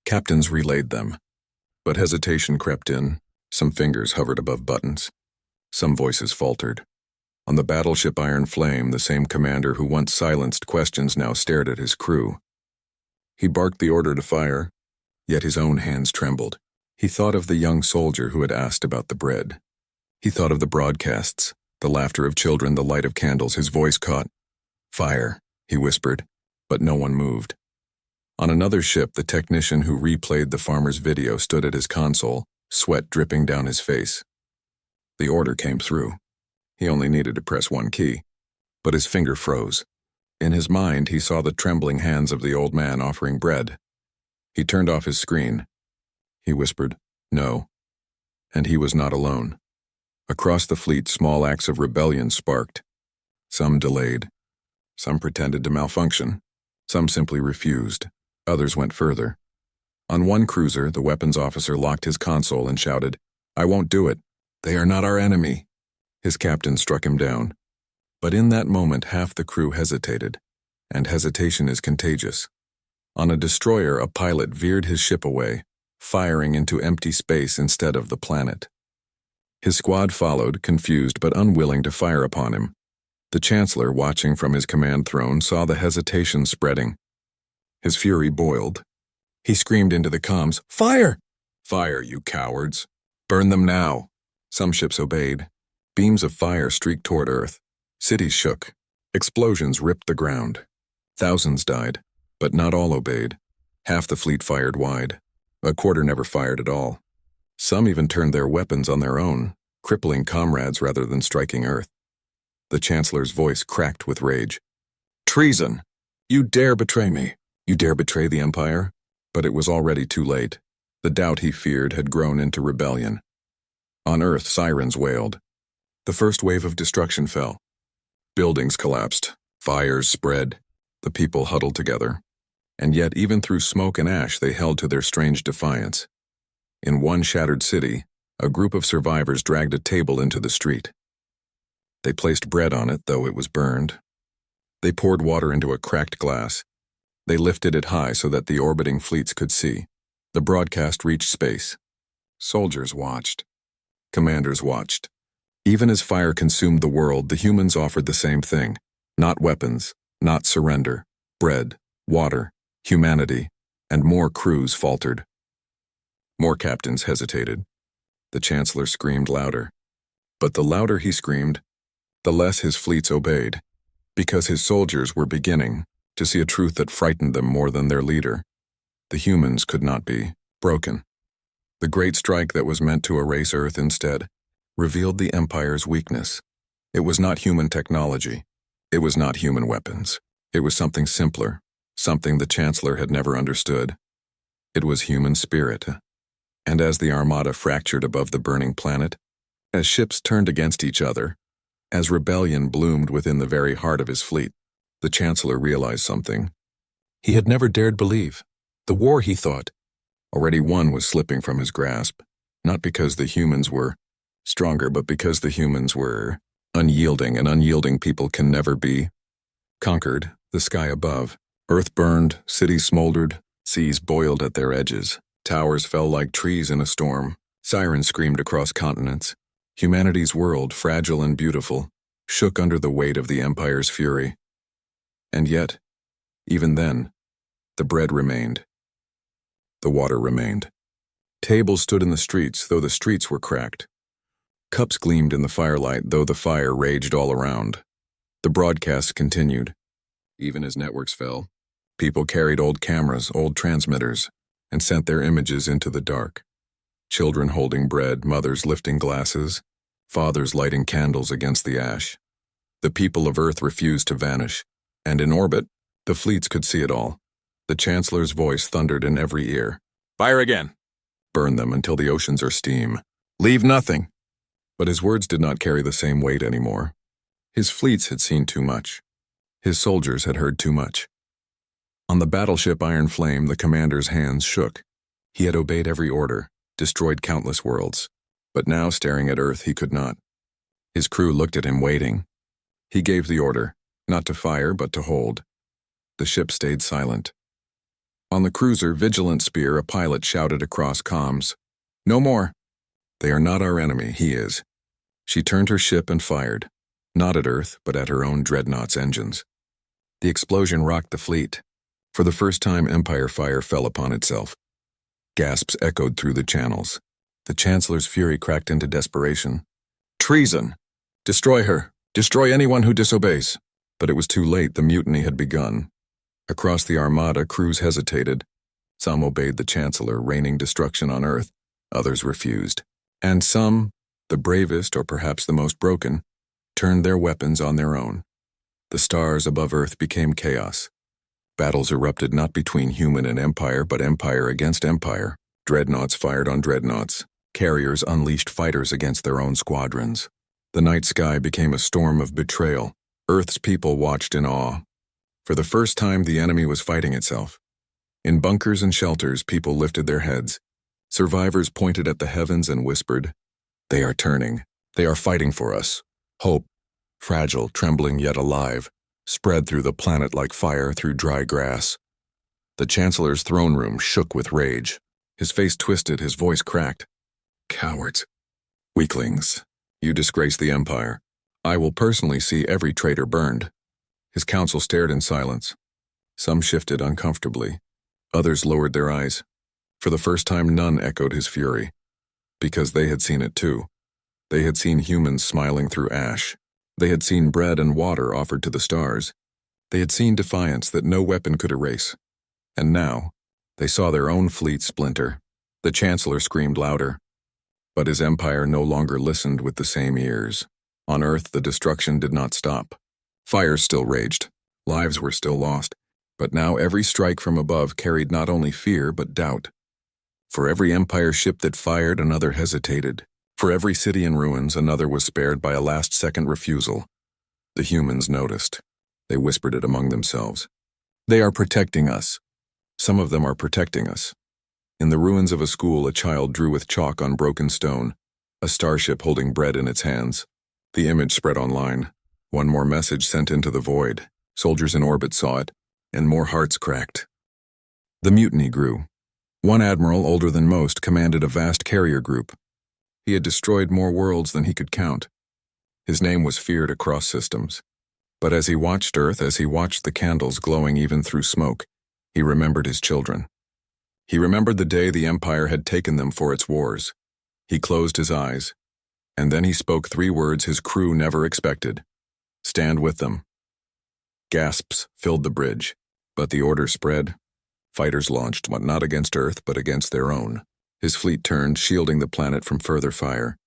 Captains relayed them. But hesitation crept in. Some fingers hovered above buttons. Some voices faltered. On the battleship Iron Flame, the same commander who once silenced questions now stared at his crew. He barked the order to fire, yet his own hands trembled. He thought of the young soldier who had asked about the bread. He thought of the broadcasts, the laughter of children, the light of candles. His voice caught. "Fire," he whispered, but no one moved. On another ship, the technician who replayed the farmer's video stood at his console, sweat dripping down his face. The order came through. He only needed to press one key, but his finger froze. In his mind, he saw the trembling hands of the old man offering bread. He turned off his screen. He whispered, "No." And he was not alone. Across the fleet, small acts of rebellion sparked. Some delayed. Some pretended to malfunction. Some simply refused. Others went further. On one cruiser, the weapons officer locked his console and shouted, "I won't do it. They are not our enemy." His captain struck him down. But in that moment, half the crew hesitated, and hesitation is contagious. On a destroyer, a pilot veered his ship away, firing into empty space instead of the planet. His squad followed, confused but unwilling to fire upon him. The Chancellor, watching from his command throne, saw the hesitation spreading. His fury boiled. He screamed into the comms, "Fire! Fire, you cowards! Burn them now!" Some ships obeyed. Beams of fire streaked toward Earth. Cities shook. Explosions ripped the ground. Thousands died, but not all obeyed. Half the fleet fired wide. A quarter never fired at all. Some even turned their weapons on their own, crippling comrades rather than striking Earth. The Chancellor's voice cracked with rage. "Treason! You dare betray me! You dare betray the Empire?" But it was already too late. The doubt he feared had grown into rebellion. On Earth, sirens wailed. The first wave of destruction fell. Buildings collapsed. Fires spread. The people huddled together. And yet, even through smoke and ash, they held to their strange defiance. In one shattered city, a group of survivors dragged a table into the street. They placed bread on it, though it was burned. They poured water into a cracked glass. They lifted it high so that the orbiting fleets could see. The broadcast reached space. Soldiers watched. Commanders watched. Even as fire consumed the world, the humans offered the same thing. Not weapons, not surrender. Bread, water, humanity, and more crews faltered. More captains hesitated. The Chancellor screamed louder. But the louder he screamed, the less his fleets obeyed, because his soldiers were beginning to see a truth that frightened them more than their leader. The humans could not be broken. The great strike that was meant to erase Earth instead revealed the Empire's weakness. It was not human technology. It was not human weapons. It was something simpler, something the Chancellor had never understood. It was human spirit. And as the Armada fractured above the burning planet, as ships turned against each other, as rebellion bloomed within the very heart of his fleet, the Chancellor realized something he had never dared believe. The war, he thought, already won, was slipping from his grasp, not because the humans were stronger, but because the humans were unyielding, and unyielding people can never be conquered. The sky above, Earth burned, cities smoldered, seas boiled at their edges, towers fell like trees in a storm, sirens screamed across continents. Humanity's world, fragile and beautiful, shook under the weight of the Empire's fury. And yet, even then, the bread remained. The water remained. Tables stood in the streets, though the streets were cracked. Cups gleamed in the firelight, though the fire raged all around. The broadcasts continued. Even as networks fell, people carried old cameras, old transmitters, and sent their images into the dark. Children holding bread, mothers lifting glasses, fathers lighting candles against the ash. The people of Earth refused to vanish, and in orbit, the fleets could see it all. The Chancellor's voice thundered in every ear. "Fire again! Burn them until the oceans are steam. Leave nothing!" But his words did not carry the same weight anymore. His fleets had seen too much. His soldiers had heard too much. On the battleship Iron Flame, the commander's hands shook. He had obeyed every order, destroyed countless worlds. But now, staring at Earth, he could not. His crew looked at him, waiting. He gave the order, not to fire, but to hold. The ship stayed silent. On the cruiser Vigilant Spear, a pilot shouted across comms, "No more! They are not our enemy, he is." She turned her ship and fired. not at Earth, but at her own dreadnought's engines. The explosion rocked the fleet. For the first time, Empire fire fell upon itself. Gasps echoed through the channels. The Chancellor's fury cracked into desperation. Treason! Destroy her! Destroy anyone who disobeys! But it was too late. The mutiny had begun. Across the Armada, crews hesitated. Some obeyed the Chancellor, raining destruction on Earth. Others refused. And some, the bravest or perhaps the most broken, turned their weapons on their own. The stars above Earth became chaos. Battles erupted not between human and Empire, but Empire against Empire. Dreadnoughts fired on dreadnoughts. Carriers unleashed fighters against their own squadrons. The night sky became a storm of betrayal. Earth's people watched in awe. For the first time, the enemy was fighting itself. In bunkers and shelters, people lifted their heads. Survivors pointed at the heavens and whispered, "They are turning. They are fighting for us." Hope, fragile, trembling yet alive, spread through the planet like fire through dry grass. The Chancellor's throne room shook with rage. His face twisted, his voice cracked. Cowards. Weaklings. You disgrace the Empire. I will personally see every traitor burned. His council stared in silence. Some shifted uncomfortably. Others lowered their eyes. For the first time, none echoed his fury. Because they had seen it too. They had seen humans smiling through ash. They had seen bread and water offered to the stars. They had seen defiance that no weapon could erase. And now, they saw their own fleet splinter. The Chancellor screamed louder. But his empire no longer listened with the same ears. On Earth, the destruction did not stop. Fires still raged. Lives were still lost. But now every strike from above carried not only fear, but doubt. For every Empire ship that fired, another hesitated. For every city in ruins, another was spared by a last-second refusal. The humans noticed. They whispered it among themselves. They are protecting us. Some of them are protecting us. In the ruins of a school, a child drew with chalk on broken stone, a starship holding bread in its hands. The image spread online. One more message sent into the void. Soldiers in orbit saw it, and more hearts cracked. The mutiny grew. One admiral, older than most, commanded a vast carrier group. He had destroyed more worlds than he could count. His name was feared across systems. But as he watched Earth, as he watched the candles glowing even through smoke, he remembered his children. He remembered the day the Empire had taken them for its wars. He closed his eyes, and then he spoke 3 words his crew never expected. Stand with them. Gasps filled the bridge, but the order spread. Fighters launched, but not against Earth, but against their own. His fleet turned, shielding the planet from further fire.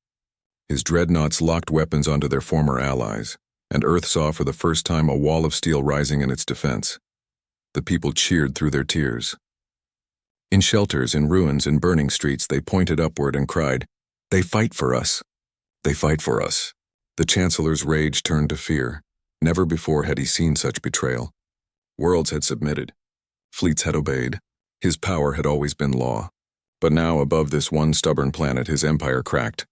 His dreadnoughts locked weapons onto their former allies, and Earth saw for the first time a wall of steel rising in its defense. The people cheered through their tears. In shelters, in ruins, in burning streets, they pointed upward and cried, "They fight for us! They fight for us!" The Chancellor's rage turned to fear. Never before had he seen such betrayal. Worlds had submitted. Fleets had obeyed. His power had always been law. But now, above this one stubborn planet, his empire cracked.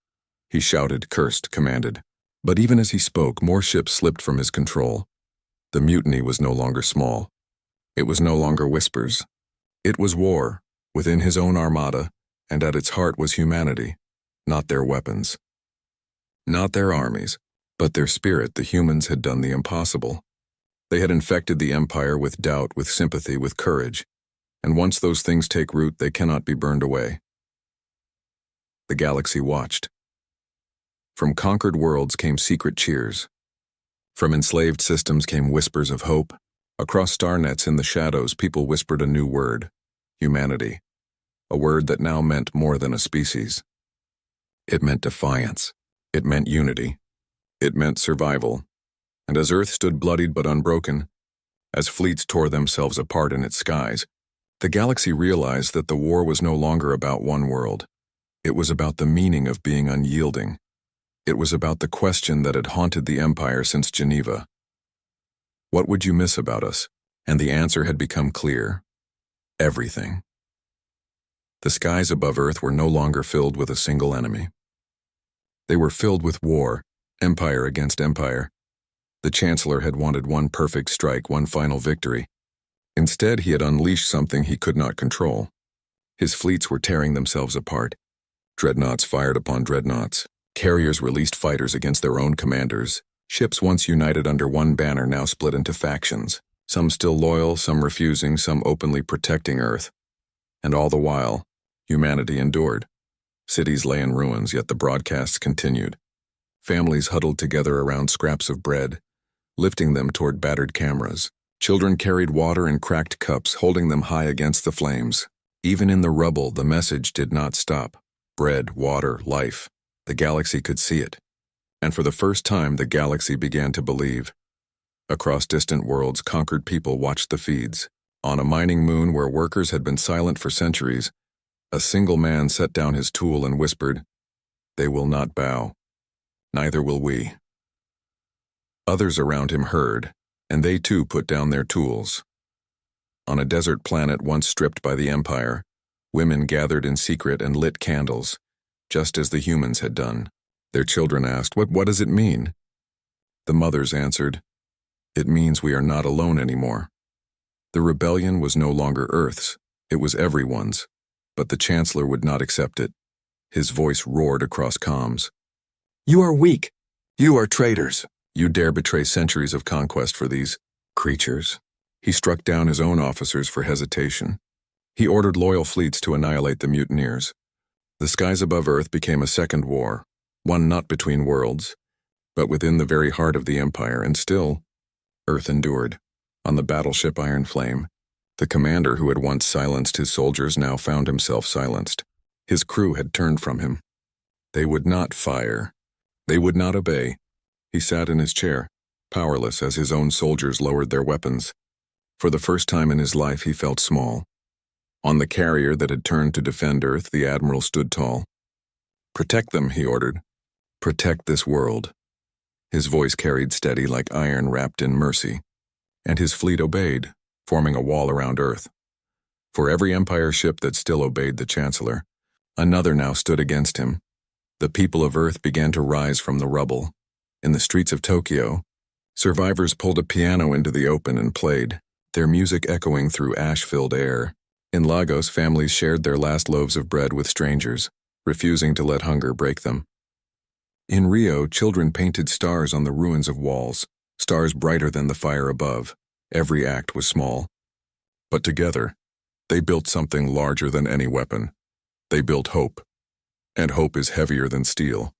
He shouted, cursed, commanded. But even as he spoke, more ships slipped from his control. The mutiny was no longer small. It was no longer whispers. It was war, within his own armada, and at its heart was humanity, not their weapons. Not their armies, but their spirit. The humans had done the impossible. They had infected the Empire with doubt, with sympathy, with courage. And once those things take root, they cannot be burned away. The galaxy watched. From conquered worlds came secret cheers. From enslaved systems came whispers of hope. Across star nets in the shadows, people whispered a new word: humanity. A word that now meant more than a species. It meant defiance. It meant unity. It meant survival. And as Earth stood bloodied but unbroken, as fleets tore themselves apart in its skies, the galaxy realized that the war was no longer about one world. It was about the meaning of being unyielding. It was about the question that had haunted the Empire since Geneva. What would you miss about us? And the answer had become clear. Everything. The skies above Earth were no longer filled with a single enemy. They were filled with war, empire against empire. The Chancellor had wanted one perfect strike, one final victory. Instead, he had unleashed something he could not control. His fleets were tearing themselves apart. Dreadnoughts fired upon dreadnoughts. Carriers released fighters against their own commanders. Ships once united under one banner now split into factions, some still loyal, some refusing, some openly protecting Earth. And all the while, humanity endured. Cities lay in ruins, yet the broadcasts continued. Families huddled together around scraps of bread, lifting them toward battered cameras. Children carried water in cracked cups, holding them high against the flames. Even in the rubble, the message did not stop. Bread, water, life. The galaxy could see it. And for the first time, the galaxy began to believe. Across distant worlds, conquered people watched the feeds. On a mining moon where workers had been silent for centuries, a single man set down his tool and whispered, "They will not bow. Neither will we." Others around him heard, and they too put down their tools. On a desert planet once stripped by the Empire, women gathered in secret and lit candles, just as the humans had done. Their children asked, What does it mean?" The mothers answered, "It means we are not alone anymore." The rebellion was no longer Earth's, it was everyone's, but the Chancellor would not accept it. His voice roared across comms. "You are weak. You are traitors. You dare betray centuries of conquest for these creatures." He struck down his own officers for hesitation. He ordered loyal fleets to annihilate the mutineers. The skies above Earth became a second war, one not between worlds, but within the very heart of the Empire, and still, Earth endured. On the battleship Iron Flame, the commander who had once silenced his soldiers now found himself silenced. His crew had turned from him. They would not fire. They would not obey. He sat in his chair, powerless as his own soldiers lowered their weapons. For the first time in his life, he felt small. On the carrier that had turned to defend Earth, the Admiral stood tall. "Protect them," he ordered. "Protect this world." His voice carried steady like iron wrapped in mercy. And his fleet obeyed, forming a wall around Earth. For every Empire ship that still obeyed the Chancellor, another now stood against him. The people of Earth began to rise from the rubble. In the streets of Tokyo, survivors pulled a piano into the open and played, their music echoing through ash-filled air. In Lagos, families shared their last loaves of bread with strangers, refusing to let hunger break them. In Rio, children painted stars on the ruins of walls, stars brighter than the fire above. Every act was small. But together, they built something larger than any weapon. They built hope. And hope is heavier than steel.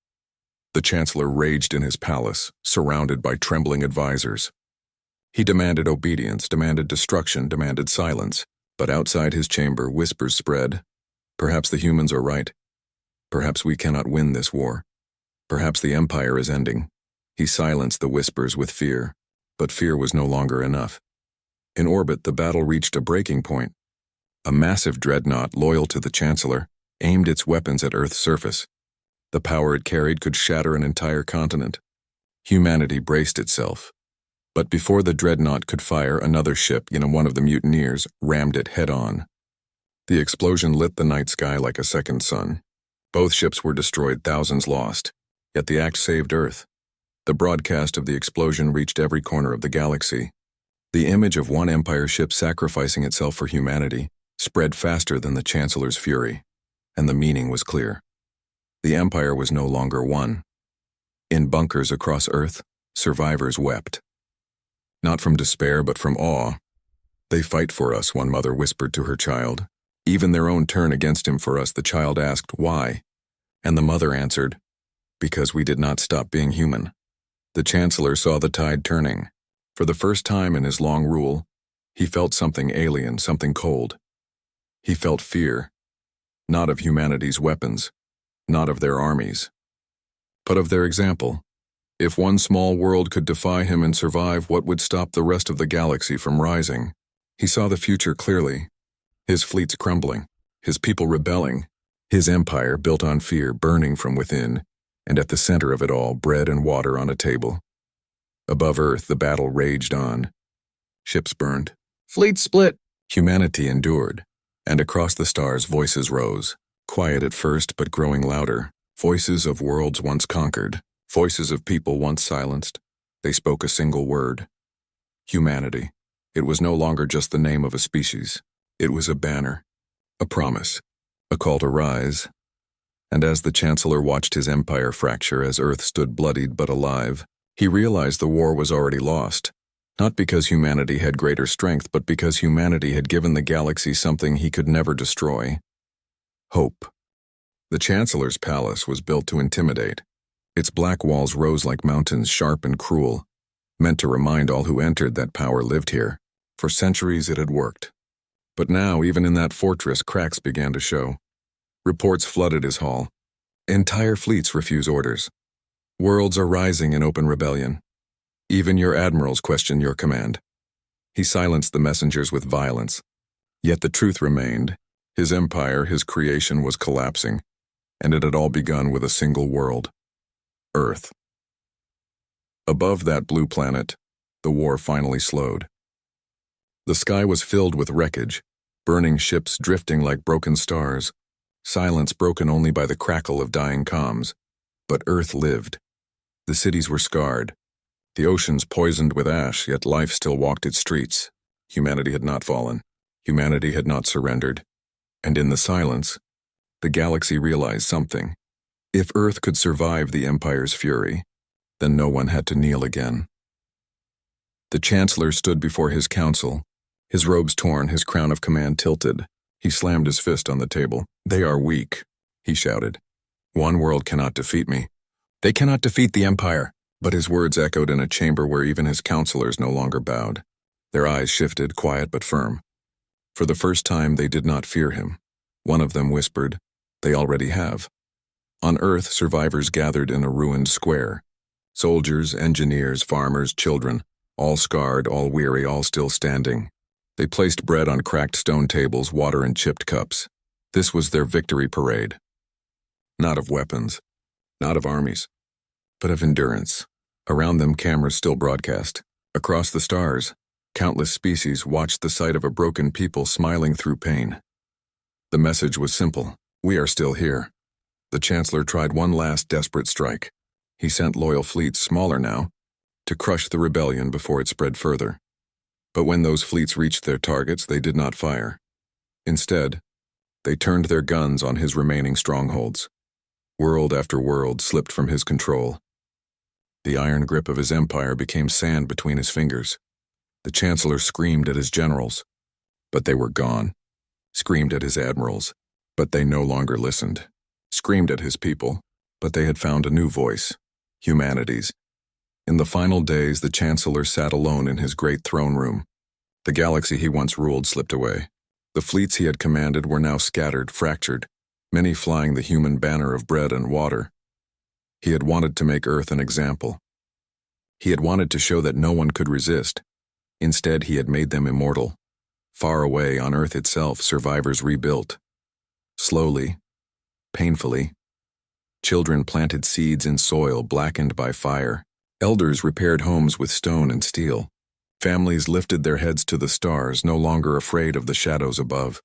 The Chancellor raged in his palace, surrounded by trembling advisors. He demanded obedience, demanded destruction, demanded silence. But outside his chamber, whispers spread. Perhaps the humans are right. Perhaps we cannot win this war. Perhaps the Empire is ending. He silenced the whispers with fear, but fear was no longer enough. In orbit, the battle reached a breaking point. A massive dreadnought, loyal to the Chancellor, aimed its weapons at Earth's surface. The power it carried could shatter an entire continent. Humanity braced itself. But before the dreadnought could fire, another ship, one of the mutineers, rammed it head-on. The explosion lit the night sky like a second sun. Both ships were destroyed, thousands lost. Yet the act saved Earth. The broadcast of the explosion reached every corner of the galaxy. The image of one Empire ship sacrificing itself for humanity spread faster than the Chancellor's fury, and the meaning was clear. The Empire was no longer one. In bunkers across Earth, survivors wept. Not from despair, but from awe. "They fight for us," one mother whispered to her child. Even their own turn against him for us, the child asked, "Why?" And the mother answered, "Because we did not stop being human." The Chancellor saw the tide turning. For the first time in his long rule, he felt something alien, something cold. He felt fear, not of humanity's weapons, not of their armies, but of their example. If one small world could defy him and survive, what would stop the rest of the galaxy from rising? He saw the future clearly. His fleets crumbling, his people rebelling, his empire built on fear burning from within, and at the center of it all, bread and water on a table. Above Earth, the battle raged on. Ships burned. Fleets split. Humanity endured. And across the stars, voices rose. Quiet at first, but growing louder. Voices of worlds once conquered. Voices of people once silenced. They spoke a single word. Humanity. It was no longer just the name of a species. It was a banner, a promise, a call to rise. And as the Chancellor watched his empire fracture, as Earth stood bloodied but alive, He realized the war was already lost, not because humanity had greater strength, but because humanity had given the galaxy something he could never destroy: hope. The Chancellor's palace was built to intimidate. Its black walls rose like mountains, sharp and cruel, meant to remind all who entered that power lived here. For centuries it had worked. But now, even in that fortress, cracks began to show. Reports flooded his hall. Entire fleets refuse orders. Worlds are rising in open rebellion. Even your admirals question your command. He silenced the messengers with violence. Yet the truth remained. His empire, his creation, was collapsing, and it had all begun with a single world: Earth. Above that blue planet, the war finally slowed. The sky was filled with wreckage, burning ships drifting like broken stars, silence broken only by the crackle of dying comms. But Earth lived. The cities were scarred, the oceans poisoned with ash, yet life still walked its streets. Humanity had not fallen. Humanity had not surrendered. And in the silence, the galaxy realized something. If Earth could survive the Empire's fury, then no one had to kneel again. The Chancellor stood before his council, his robes torn, his crown of command tilted. He slammed his fist on the table. "They are weak," he shouted. "One world cannot defeat me. They cannot defeat the Empire." But his words echoed in a chamber where even his counselors no longer bowed. Their eyes shifted, quiet but firm. For the first time, they did not fear him. One of them whispered, "They already have." On Earth, survivors gathered in a ruined square. Soldiers, engineers, farmers, children, all scarred, all weary, all still standing. They placed bread on cracked stone tables, water in chipped cups. This was their victory parade. Not of weapons, not of armies, but of endurance. Around them, cameras still broadcast. Across the stars, countless species watched the sight of a broken people smiling through pain. The message was simple: we are still here. The Chancellor tried one last desperate strike. He sent loyal fleets, smaller now, to crush the rebellion before it spread further. But when those fleets reached their targets, they did not fire. Instead, they turned their guns on his remaining strongholds. World after world slipped from his control. The iron grip of his empire became sand between his fingers. The Chancellor screamed at his generals, but they were gone. Screamed at his admirals, but they no longer listened. Screamed at his people, but they had found a new voice: humanity's. In the final days, the Chancellor sat alone in his great throne room. The galaxy he once ruled slipped away. The fleets he had commanded were now scattered, fractured, many flying the human banner of bread and water. He had wanted to make Earth an example. He had wanted to show that no one could resist. Instead, he had made them immortal. Far away on Earth itself, survivors rebuilt. Slowly, painfully, children planted seeds in soil blackened by fire. Elders repaired homes with stone and steel. Families lifted their heads to the stars, no longer afraid of the shadows above.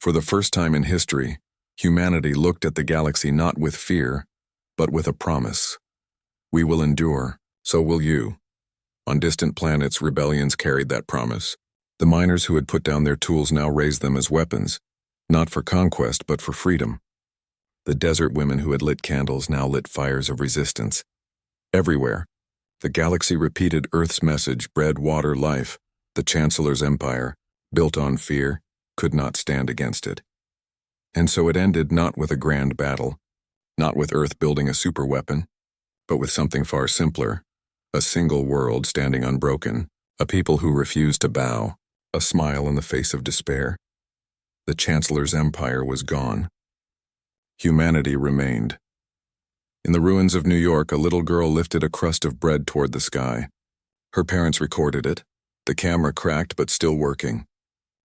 For the first time in history, humanity looked at the galaxy not with fear, but with a promise. We will endure, so will you. On distant planets, rebellions carried that promise. The miners who had put down their tools now raised them as weapons, not for conquest, but for freedom. The desert women who had lit candles now lit fires of resistance. Everywhere, the galaxy repeated Earth's message: bread, water, life. The Chancellor's empire, built on fear, could not stand against it. And so it ended not with a grand battle, not with Earth building a superweapon, but with something far simpler: a single world standing unbroken, a people who refused to bow, a smile in the face of despair. The Chancellor's empire was gone. Humanity remained. In the ruins of New York, a little girl lifted a crust of bread toward the sky. Her parents recorded it, the camera cracked but still working.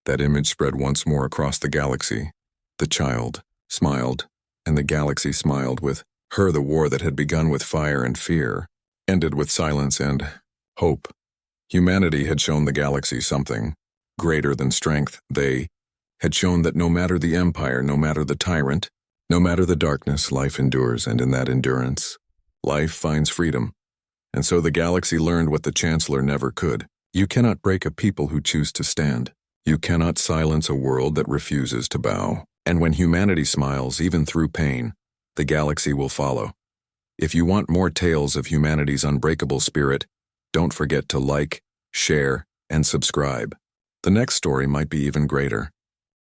That image spread once more across the galaxy. The child smiled, and the galaxy smiled with her. The war that had begun with fire and fear ended with silence and hope. Humanity had shown the galaxy something greater than strength. They had shown that no matter the empire, no matter the tyrant, no matter the darkness, life endures, and in that endurance, life finds freedom. And so the galaxy learned what the Chancellor never could. You cannot break a people who choose to stand. You cannot silence a world that refuses to bow. And when humanity smiles, even through pain, the galaxy will follow. If you want more tales of humanity's unbreakable spirit, don't forget to like, share, and subscribe. The next story might be even greater.